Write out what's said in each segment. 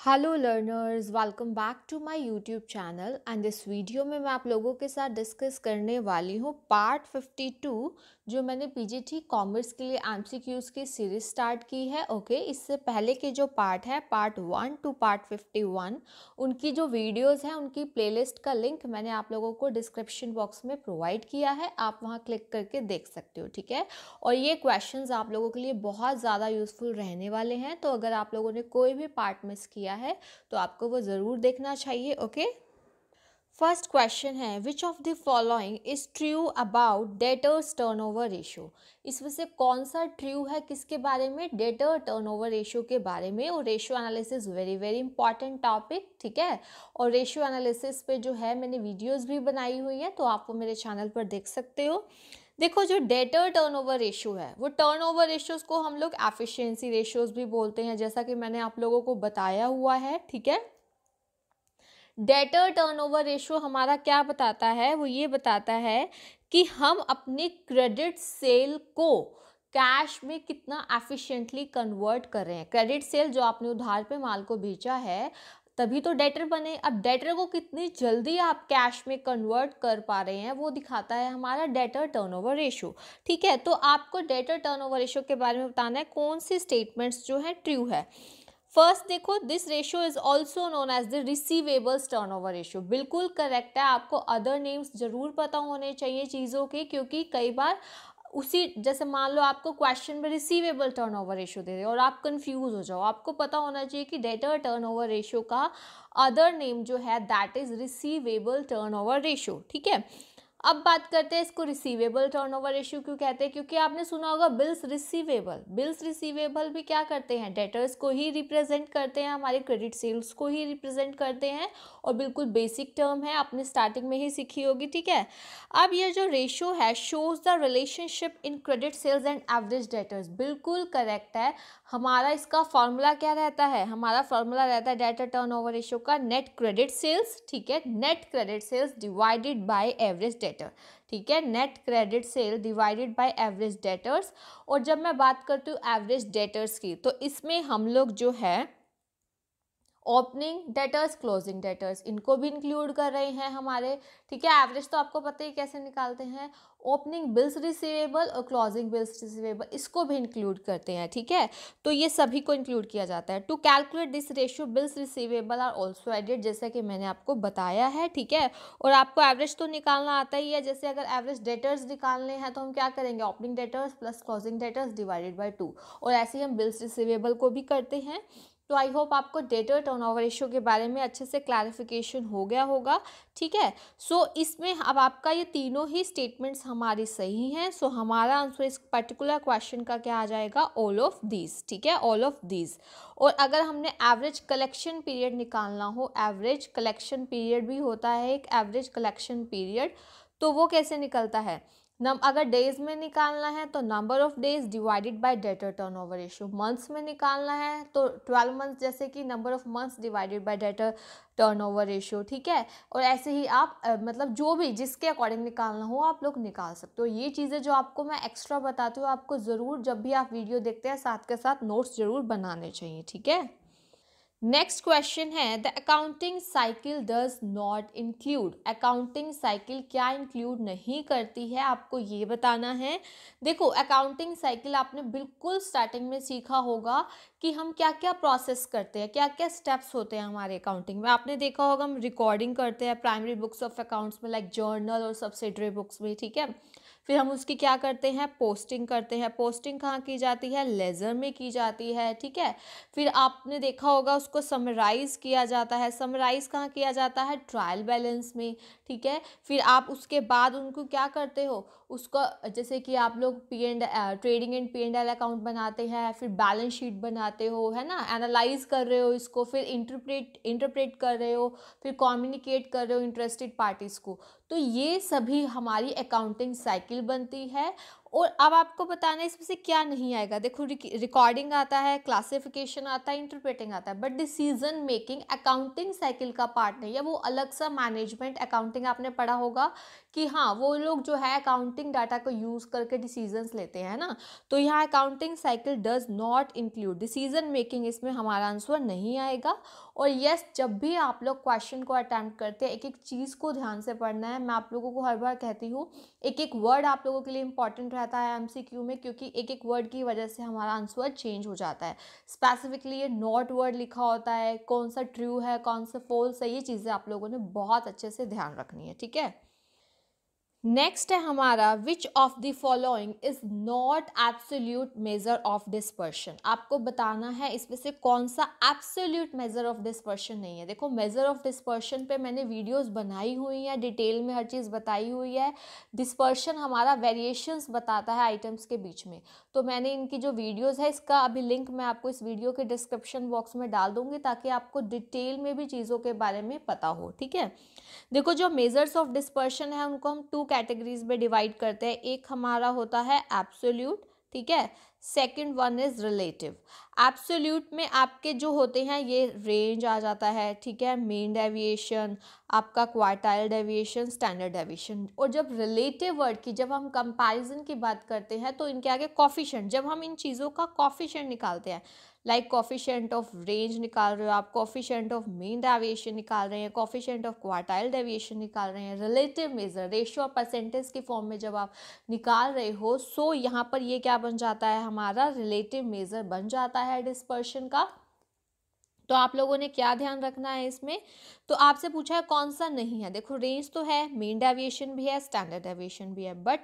Hello learners, welcome back to my YouTube channel and इस वीडियो में मैं आप लोगों के साथ डिस्कस करने वाली हूँ पार्ट 52 जो मैंने पीजीटी कॉमर्स के लिए एमसीक्यूज की सीरीज स्टार्ट की है। ओके, इससे पहले के जो पार्ट है पार्ट 1 टू पार्ट 51 उनकी जो वीडियोस हैं उनकी प्लेलिस्ट का लिंक मैंने आप लोगों को डिस्क्रिप्शन बॉक्स में प्रोवाइड किया है, आप वहाँ क्लिक करके देख सकते हो। ठीक है, और ये क्वेश्चंस आप लोगों के लिए बहुत ज़्यादा यूज़फुल रहने वाले हैं, तो अगर आप लोगों ने कोई भी पार्ट मिस किया है तो आपको वो ज़रूर देखना चाहिए। ओके, फर्स्ट क्वेश्चन है which of the following is true about debtors turnover ratio. इसमें से कौन सा ट्रू है किसके बारे में? डेटर टर्नओवर रेशियो के बारे में। और ratio analysis very very important topic, ठीक है। और रेशियो एनालिसिस पे जो है मैंने वीडियोस भी बनाई हुई हैं, तो आप वो मेरे चैनल पर देख सकते हो। देखो, जो डेटर टर्नओवर रेशियो है वो टर्नओवर रेशियोज को हम लोग एफिशिएंसी रेशियोज भी बोलते हैं, जैसा कि मैंने आप लोगों को बताया हुआ है। ठीक है, डेटर टर्नओवर रेशियो हमारा क्या बताता है? वो ये बताता है कि हम अपने क्रेडिट सेल को कैश में कितना एफिशिएंटली कन्वर्ट कर रहे हैं। क्रेडिट सेल जो आपने उधार पे माल को बेचा है तभी तो डेटर बने। अब डेटर को कितनी जल्दी आप कैश में कन्वर्ट कर पा रहे हैं वो दिखाता है हमारा डेटर टर्नओवर रेशियो। ठीक है, तो आपको डेटर टर्नओवर रेशियो के बारे में बताना है कौन सी स्टेटमेंट्स जो है ट्रू है। फर्स्ट देखो, this ratio is also known as the receivables turnover ratio. बिल्कुल करेक्ट है, आपको अदर नेम्स जरूर पता होने चाहिए चीज़ों के, क्योंकि कई बार उसी जैसे मान लो आपको क्वेश्चन में रिसीवेबल टर्नओवर रेशियो दे रहे और आप कंफ्यूज हो जाओ, आपको पता होना चाहिए कि डेटर टर्नओवर रेशियो का अदर नेम जो है that is receivable turnover ratio. ठीक है, अब बात करते हैं इसको रिसीवेबल टर्नओवर रेशियो क्यों कहते हैं, क्योंकि आपने सुना होगा बिल्स रिसीवेबल। बिल्स रिसीवेबल भी क्या करते हैं? डेटर्स को ही रिप्रेजेंट करते हैं, हमारे क्रेडिट सेल्स को ही रिप्रेजेंट करते हैं, और बिल्कुल बेसिक टर्म है, आपने स्टार्टिंग में ही सीखी होगी। ठीक है, अब ये जो रेशियो है shows the relationship in credit sales and average debtors. बिल्कुल करेक्ट है, हमारा इसका फॉर्मूला क्या रहता है? हमारा फॉर्मूला रहता है डेटर टर्नओवर रेशियो का नेट क्रेडिट सेल्स। ठीक है, net credit sales divided by average debtor. ठीक है, net credit sale divided by average debtors. और जब मैं बात करती हूँ एवरेज डेटर्स की, तो इसमें हम लोग जो है ओपनिंग डेटर्स, क्लोजिंग डेटर्स, इनको भी इंक्लूड कर रहे हैं हमारे। ठीक है, एवरेज तो आपको पता ही कैसे निकालते हैं, ओपनिंग बिल्स रिसीवेबल और क्लोजिंग बिल्स रिसीवेबल, इसको भी इंक्लूड करते हैं। ठीक है, तो ये सभी को इंक्लूड किया जाता है। To calculate this ratio bills receivable are also added, जैसे कि मैंने आपको बताया है। ठीक है, और आपको एवरेज तो निकालना आता ही है। जैसे अगर एवरेज डेटर्स निकालने हैं तो हम क्या करेंगे? Opening debtors plus closing debtors divided by 2, और ऐसे ही हम बिल्स रिसीवेबल को भी करते हैं। तो आई होप आपको डेटर टर्नओवर रेशियो के बारे में अच्छे से क्लैरिफिकेशन हो गया होगा। ठीक है, सो इसमें अब आपका ये तीनों ही स्टेटमेंट्स हमारी सही हैं। सो हमारा आंसर इस पर्टिकुलर क्वेश्चन का क्या आ जाएगा? All of these. ठीक है, ऑल ऑफ दीज। और अगर हमने एवरेज कलेक्शन पीरियड निकालना हो, एवरेज कलेक्शन पीरियड भी होता है एक एवरेज कलेक्शन पीरियड, तो वो कैसे निकलता है? अगर डेज में निकालना है तो number of days divided by debtor turnover ratio. Months में निकालना है तो 12 मंथ्स, जैसे कि number of months divided by debtor turnover ratio. ठीक है, और ऐसे ही आप मतलब जो भी जिसके अकॉर्डिंग निकालना हो आप लोग निकाल सकते हो। ये चीज़ें जो आपको मैं एक्स्ट्रा बताती हूँ, आपको ज़रूर जब भी आप वीडियो देखते हैं साथ के साथ नोट्स ज़रूर बनाने चाहिए। ठीक है, नेक्स्ट क्वेश्चन है the accounting cycle does not include. Accounting cycle क्या इंक्लूड नहीं करती है, आपको ये बताना है। देखो, अकाउंटिंग साइकिल आपने बिल्कुल स्टार्टिंग में सीखा होगा कि हम क्या क्या प्रोसेस करते हैं, क्या क्या स्टेप्स होते हैं हमारे अकाउंटिंग में। आपने देखा होगा हम रिकॉर्डिंग करते हैं प्राइमरी बुक्स ऑफ अकाउंट्स में, लाइक जर्नल और सब्सिडरी बुक्स में। ठीक है, फिर हम उसकी क्या करते हैं? पोस्टिंग करते हैं। पोस्टिंग कहाँ की जाती है? लेजर में की जाती है। ठीक है, फिर आपने देखा होगा उसको समराइज किया जाता है। समराइज कहाँ किया जाता है? ट्रायल बैलेंस में। ठीक है, फिर आप उसके बाद उनको क्या करते हो? उसको जैसे कि आप लोग ट्रेडिंग एंड P&L अकाउंट बनाते हैं, फिर बैलेंस शीट बनाते हो, है ना, एनालाइज कर रहे हो इसको, फिर इंटरप्रेट कर रहे हो, फिर कम्युनिकेट कर रहे हो इंटरेस्टेड पार्टीज को। तो ये सभी हमारी अकाउंटिंग साइकिल बनती है। और अब आपको बताना है इसमें से क्या नहीं आएगा। देखो रिकॉर्डिंग आता है, क्लासिफिकेशन आता है, इंटरप्रेटिंग आता है, but decision making accounting cycle का पार्ट नहीं है। वो अलग सा मैनेजमेंट अकाउंटिंग आपने पढ़ा होगा कि हाँ वो लोग जो है अकाउंटिंग डाटा को यूज करके डिसीजंस लेते हैं ना, तो यहाँ accounting cycle does not include decision making, इसमें हमारा आंसर नहीं आएगा। और यस, जब भी आप लोग क्वेश्चन को अटेम्प्ट करते हैं एक एक चीज़ को ध्यान से पढ़ना है। मैं आप लोगों को हर बार कहती हूँ एक एक वर्ड आप लोगों के लिए इंपॉर्टेंट रहता है एमसीक्यू में, क्योंकि एक एक वर्ड की वजह से हमारा आंसर चेंज हो जाता है। स्पेसिफिकली ये नॉट वर्ड लिखा होता है, कौन सा ट्रू है कौन सा फॉल्स है, ये चीज़ें आप लोगों ने बहुत अच्छे से ध्यान रखनी है, ठीक है। नेक्स्ट है हमारा which of the following is not absolute measure of dispersion. आपको बताना है इसमें से कौन सा एब्सोल्यूट मेजर ऑफ डिस्पर्शन नहीं है। देखो मेजर ऑफ डिस्पर्शन पे मैंने वीडियोस बनाई हुई है, डिटेल में हर चीज़ बताई हुई है। डिस्पर्शन हमारा वेरिएशंस बताता है आइटम्स के बीच में, तो मैंने इनकी जो वीडियोस है इसका अभी लिंक मैं आपको इस वीडियो के डिस्क्रिप्शन बॉक्स में डाल दूंगी ताकि आपको डिटेल में भी चीज़ों के बारे में पता हो, ठीक है। देखो जो मेजर्स ऑफ डिस्पर्शन है उनको हम टू कैटेगरीज में डिवाइड करते हैं। एक हमारा होता है एब्सोल्यूट, ठीक है, second one is relative. Absolute में आपके जो होते हैं ये रेंज आ जाता है, ठीक है, मीन डेविएशन, आपका क्वार्टाइल डेविएशन, स्टैंडर्ड डेविएशन। और जब रिलेटिव वर्ड की जब हम कंपैरिजन की बात करते हैं तो इनके आगे कॉफिशिएंट, जब हम इन चीज़ों का कॉफिशिएंट निकालते हैं, लाइक कॉफिशिएंट ऑफ रेंज निकाल रहे हो आप, कॉफिशिएंट ऑफ मीन डेविएशन निकाल रहे हैं, कॉफिशिएंट ऑफ क्वार्टाइल डेविएशन निकाल रहे हैं, रिलेटिव मेजर रेशियो और परसेंटेज की फॉर्म में जब आप निकाल रहे हो, सो यहाँ पर ये क्या बन जाता है, हमारा रिलेटिव मेजर बन जाता है डिस्पर्शन का। तो आप लोगों ने क्या ध्यान रखना है इसमें, तो आपसे पूछा है कौन सा नहीं है। देखो रेंज तो है, मीन डेविएशन भी है, स्टैंडर्ड डेविएशन भी है, but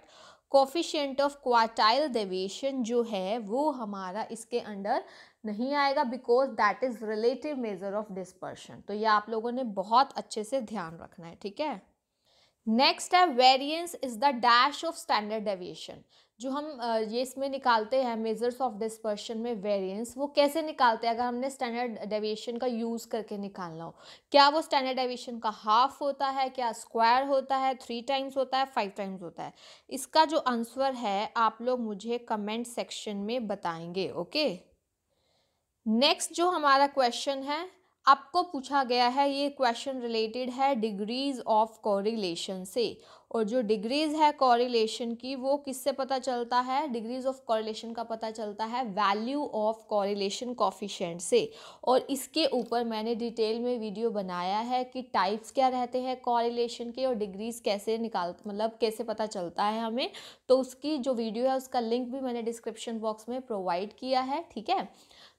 coefficient of quartile deviation जो है वो हमारा इसके अंडर नहीं आएगा, because that is relative measure of dispersion. तो ये आप लोगों ने बहुत अच्छे से ध्यान रखना है, ठीक है। नेक्स्ट है variance is the dash of standard deviation. जो हम ये इसमें निकालते हैं मेजर्स ऑफ डिस्पर्शन में वेरिएंस, वो कैसे निकालते हैं अगर हमने स्टैंडर्ड डेविएशन का यूज़ करके निकालना हो। क्या वो स्टैंडर्ड डेविएशन का हाफ होता है, क्या स्क्वायर होता है, 3 टाइम्स होता है, 5 टाइम्स होता है। इसका जो आंसर है आप लोग मुझे कमेंट सेक्शन में बताएंगे, ओके। नेक्स्ट जो हमारा क्वेश्चन है आपको पूछा गया है, ये क्वेश्चन रिलेटेड है डिग्रीज ऑफ कोरिलेशन से। और जो डिग्रीज है कोरिलेशन की वो किससे पता चलता है, डिग्रीज ऑफ कोरिलेशन का पता चलता है वैल्यू ऑफ कोरिलेशन कोफिशिएंट से। और इसके ऊपर मैंने डिटेल में वीडियो बनाया है कि टाइप्स क्या रहते हैं कोरिलेशन के और डिग्रीज कैसे मतलब कैसे पता चलता है हमें। तो उसकी जो वीडियो है उसका लिंक भी मैंने डिस्क्रिप्शन बॉक्स में प्रोवाइड किया है, ठीक है।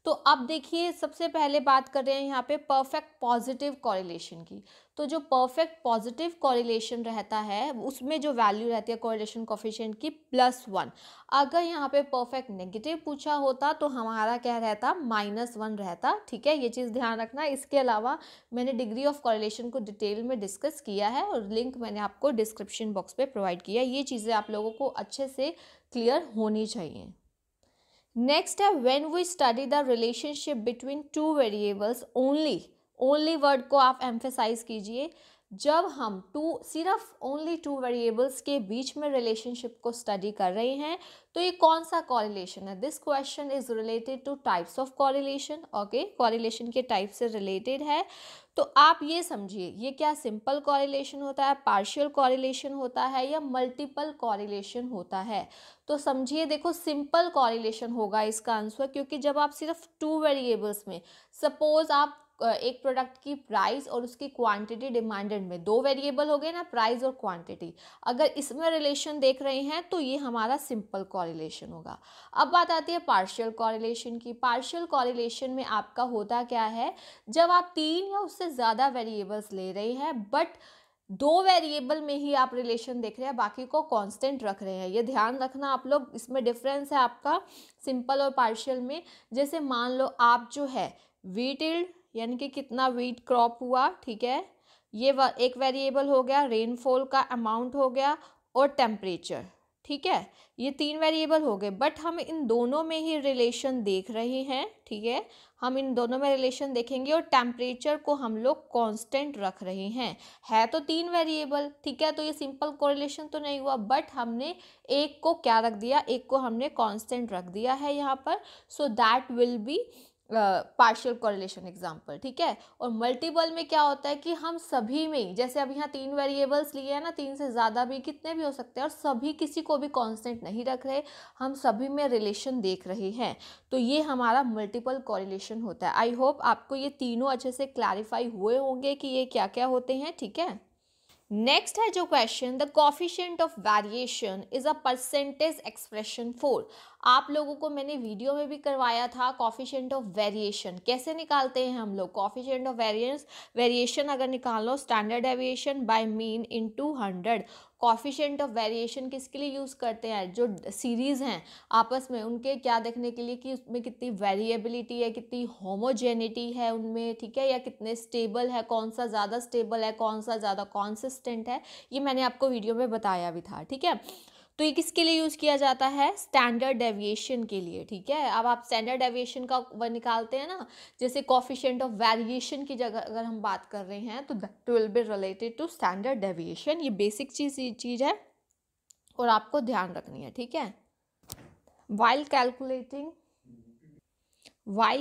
तो अब देखिए सबसे पहले बात कर रहे हैं यहाँ पे परफेक्ट पॉजिटिव कोरिलेशन की। तो जो परफेक्ट पॉजिटिव कोरिलेशन रहता है उसमें जो वैल्यू रहती है कोरिलेशन कोफिशिएंट की +1। अगर यहाँ पे परफेक्ट नेगेटिव पूछा होता तो हमारा क्या रहता, -1 रहता, ठीक है। ये चीज़ ध्यान रखना। इसके अलावा मैंने डिग्री ऑफ कोरिलेशन को डिटेल में डिस्कस किया है और लिंक मैंने आपको डिस्क्रिप्शन बॉक्स पे प्रोवाइड किया है। ये चीज़ें आप लोगों को अच्छे से क्लियर होनी चाहिए। नेक्स्ट है when we study the relationship between two variables only word को आप एम्फेसाइज कीजिए। जब हम सिर्फ ओनली टू वेरिएबल्स के बीच में रिलेशनशिप को स्टडी कर रहे हैं तो ये कौन सा कॉरिलेशन है। This question is related two types of correlation, okay, correlation के टाइप से रिलेटेड है। तो आप ये समझिए ये क्या सिंपल कॉरिलेशन होता है, पार्शियल कॉरिलेशन होता है या मल्टीपल कॉरिलेशन होता है। तो समझिए देखो सिंपल कॉरिलेशन होगा इसका आंसर, क्योंकि जब आप सिर्फ टू वेरिएबल्स में सपोज आप एक प्रोडक्ट की प्राइस और उसकी क्वांटिटी डिमांडेड में, दो वेरिएबल हो गए ना, प्राइस और क्वांटिटी, अगर इसमें रिलेशन देख रहे हैं तो ये हमारा सिंपल कॉरिलेशन होगा। अब बात आती है पार्शियल कॉरिलेशन की। पार्शियल कॉरिलेशन में आपका होता क्या है, जब आप 3 या उससे ज़्यादा वेरिएबल्स ले रहे हैं बट 2 वेरिएबल में ही आप रिलेशन देख रहे हैं, बाकी को कांस्टेंट रख रहे हैं। ये ध्यान रखना आप लोग, इसमें डिफरेंस है आपका सिंपल और पार्शियल में। जैसे मान लो आप जो है वीट यील्ड यानी कि कितना वीट क्रॉप हुआ, ठीक है, ये एक वेरिएबल हो गया, रेनफॉल का अमाउंट हो गया और टेम्परेचर, ठीक है, ये 3 वेरिएबल हो गए, बट हम इन दोनों में ही रिलेशन देख रहे हैं, ठीक है, हम इन दोनों में रिलेशन देखेंगे और टेम्परेचर को हम लोग कांस्टेंट रख रहे हैं। है तो 3 वेरिएबल, ठीक है, तो ये सिंपल कोरिलेशन तो नहीं हुआ, बट हमने एक को क्या रख दिया, एक को हमने कांस्टेंट रख दिया है यहाँ पर, so that will B partial correlation example, ठीक है। और मल्टीपल में क्या होता है कि हम सभी में, जैसे अब यहाँ 3 वेरिएबल्स लिए हैं ना, 3 से ज़्यादा भी कितने भी हो सकते हैं, और सभी किसी को भी कांस्टेंट नहीं रख रहे, हम सभी में रिलेशन देख रहे हैं, तो ये हमारा मल्टीपल कोरिलेशन होता है। आई होप आपको ये तीनों अच्छे से क्लैरिफाई हुए होंगे कि ये क्या क्या होते हैं, ठीक है। नेक्स्ट है जो question, the coefficient of variation is a percentage expression for. आप लोगों को मैंने वीडियो में भी करवाया था कोफिशिएंट ऑफ वेरिएशन कैसे निकालते हैं हम लोग। कोफिशिएंट ऑफ वेरिएशन अगर निकालो, standard deviation by mean into 100। Coefficient of variation किसके लिए यूज़ करते हैं, जो सीरीज़ हैं आपस में, उनके क्या देखने के लिए कि उसमें कितनी वेरिएबिलिटी है, कितनी होमोजेनिटी है उनमें, ठीक है, या कितने स्टेबल है, कौन सा ज़्यादा स्टेबल है, कौन सा ज़्यादा कॉन्सिस्टेंट है, ये मैंने आपको वीडियो में बताया भी था, ठीक है। तो ये किसके लिए यूज़ किया जाता है, स्टैंडर्ड डेविएशन के लिए, ठीक है। अब आप स्टैंडर्ड डेविएशन का निकालते हैं ना, जैसे कोफिशिएंट ऑफ वेरिएशन की जगह अगर हम बात कर रहे हैं तो that will be related to standard deviation. ये बेसिक चीज़ है और आपको ध्यान रखनी है, ठीक है। While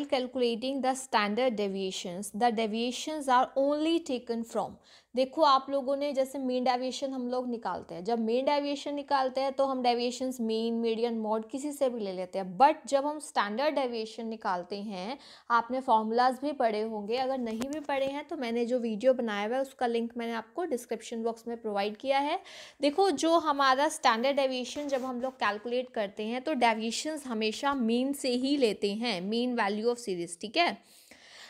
calculating the standard deviations, the deviations are only taken from। देखो आप लोगों ने जैसे मीन डेविएशन हम लोग निकालते हैं, जब मीन डेविएशन निकालते हैं तो हम डेविएशंस मीन, मीडियन, मॉड किसी से भी ले लेते हैं, बट जब हम स्टैंडर्ड डेविएशन निकालते हैं, आपने फॉर्मूलाज भी पढ़े होंगे, अगर नहीं भी पढ़े हैं तो मैंने जो वीडियो बनाया हुआ है उसका लिंक मैंने आपको डिस्क्रिप्शन बॉक्स में प्रोवाइड किया है। देखो जो हमारा स्टैंडर्ड डेविएशन जब हम लोग कैलकुलेट करते हैं तो डेविएशंस हमेशा मीन से ही लेते हैं, मीन वैल्यू ऑफ सीरीज, ठीक है।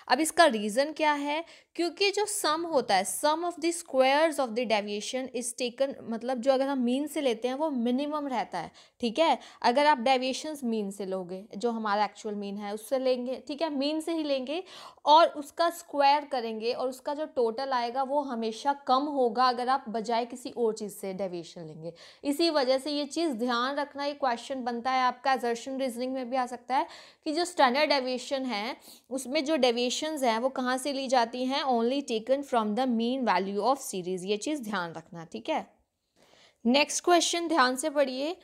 अब इसका रीज़न क्या है, क्योंकि जो सम होता है, sum of the squares of the deviation is taken, मतलब जो अगर हम मीन से लेते हैं वो मिनिमम रहता है, ठीक है। अगर आप डेविएशंस मीन से लोगे, जो हमारा एक्चुअल मीन है उससे लेंगे, ठीक है, मीन से ही लेंगे और उसका स्क्वायर करेंगे और उसका जो टोटल आएगा वो हमेशा कम होगा अगर आप बजाय किसी और चीज़ से डेविएशन लेंगे। इसी वजह से ये चीज़ ध्यान रखना, ये क्वेश्चन बनता है आपका, असर्शन रीजनिंग में भी आ सकता है कि जो स्टैंडर्ड डेविएशन है उसमें जो डेविएशंस हैं वो कहाँ से ली जाती हैं, only taken from the mean value of series. ये चीज़ ध्यान रखना, ठीक है। नेक्स्ट क्वेश्चन ध्यान से पढ़िए,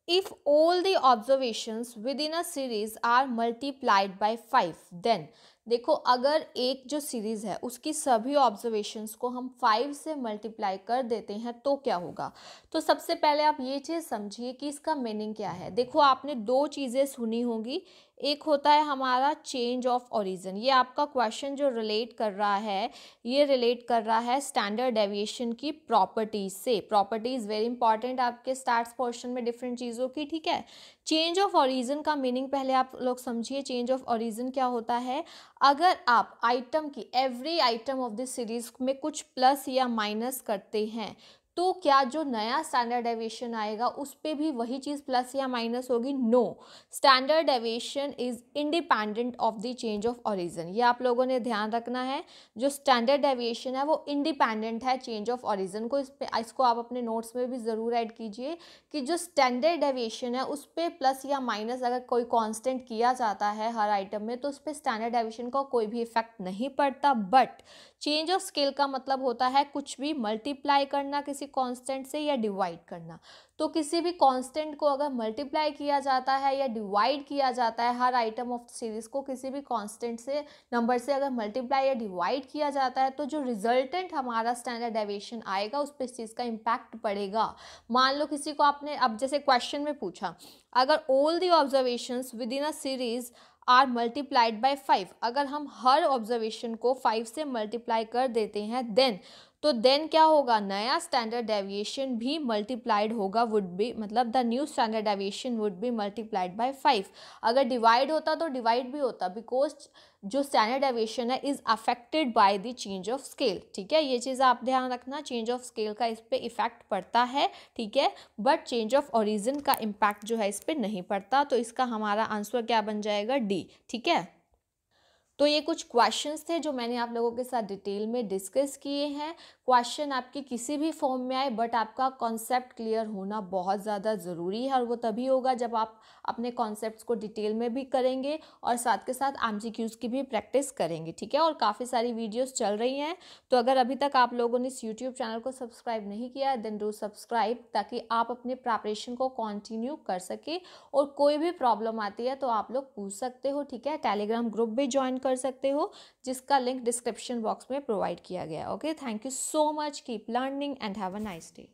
if all the observations within a series are multiplied by 5 then. देखो अगर एक जो सीरीज़ है उसकी सभी ऑब्जर्वेशंस को हम 5 से मल्टीप्लाई कर देते हैं तो क्या होगा। तो सबसे पहले आप ये चीज़ समझिए कि इसका मीनिंग क्या है। देखो आपने दो चीज़ें सुनी होंगी, एक होता है हमारा चेंज ऑफ ओरिजिन। ये आपका क्वेश्चन जो रिलेट कर रहा है, ये रिलेट कर रहा है स्टैंडर्ड डेविएशन की प्रॉपर्टीज से। प्रॉपर्टीज वेरी इंपॉर्टेंट आपके स्टार्ट्स पोर्शन में डिफरेंट चीज़ों की, ठीक है। चेंज ऑफ ओरिजिन का मीनिंग पहले आप लोग समझिए। चेंज ऑफ ओरिजिन क्या होता है, अगर आप आइटम की, every item of this series में कुछ प्लस या माइनस करते हैं तो क्या जो नया स्टैंडर्ड डेविएशन आएगा उस पर भी वही चीज़ प्लस या माइनस होगी। No, standard deviation is independent of the change of origin. ये आप लोगों ने ध्यान रखना है, जो स्टैंडर्ड डेविएशन है वो इंडिपेंडेंट है चेंज ऑफ ओरिजिन को। इसको आप अपने नोट्स में भी ज़रूर ऐड कीजिए कि जो स्टैंडर्ड डेविएशन है उस पर प्लस या माइनस अगर कोई कांस्टेंट किया जाता है हर आइटम में तो उस पर स्टैंडर्ड डेविएशन का कोई भी इफेक्ट नहीं पड़ता। बट चेंज ऑफ स्केल का मतलब होता है कुछ भी मल्टीप्लाई करना किसी कांस्टेंट से या डिवाइड करना। तो किसी भी कांस्टेंट को अगर मल्टीप्लाई किया जाता है या डिवाइड किया जाता है, हर आइटम ऑफ सीरीज को किसी भी कांस्टेंट से, नंबर से अगर मल्टीप्लाई या डिवाइड किया जाता है तो जो रिजल्टेंट हमारा स्टैंडर्ड डेविएशन आएगा उस पर इस चीज़ का इम्पैक्ट पड़ेगा। मान लो किसी को आपने अब जैसे क्वेश्चन में पूछा, अगर all the observations within a series are multiplied by 5, अगर हम हर ऑब्जर्वेशन को 5 से मल्टीप्लाई कर देते हैं देन क्या होगा, नया स्टैंडर्ड डेविएशन भी मल्टीप्लाइड होगा, वुड बी, मतलब the new standard deviation would be multiplied by 5। अगर डिवाइड होता तो डिवाइड भी होता, बिकॉज जो स्टैंडर्ड डेविएशन है is affected by the change of scale, ठीक है। ये चीज़ आप ध्यान रखना, चेंज ऑफ स्केल का इस पर इफेक्ट पड़ता है, ठीक है, बट चेंज ऑफ ओरिजिन का इम्पैक्ट जो है इस पर नहीं पड़ता। तो इसका हमारा आंसर क्या बन जाएगा, डी, ठीक है। तो ये कुछ क्वेश्चंस थे जो मैंने आप लोगों के साथ डिटेल में डिस्कस किए हैं। क्वेश्चन आपकी किसी भी फॉर्म में आए, बट आपका कॉन्सेप्ट क्लियर होना बहुत ज़्यादा ज़रूरी है, और वो तभी होगा जब आप अपने कॉन्सेप्ट्स को डिटेल में भी करेंगे और साथ के साथ एमसीक्यूज़ की भी प्रैक्टिस करेंगे, ठीक है। और काफ़ी सारी वीडियोस चल रही हैं, तो अगर अभी तक आप लोगों ने इस यूट्यूब चैनल को सब्सक्राइब नहीं किया है, देन डू सब्सक्राइब, ताकि आप अपने प्रिपरेशन को कंटिन्यू कर सके। और कोई भी प्रॉब्लम आती है तो आप लोग पूछ सकते हो, ठीक है। टेलीग्राम ग्रुप भी ज्वाइन कर सकते हो, जिसका लिंक डिस्क्रिप्शन बॉक्स में प्रोवाइड किया गया है। Okay, thank you so much, keep learning and have a nice day.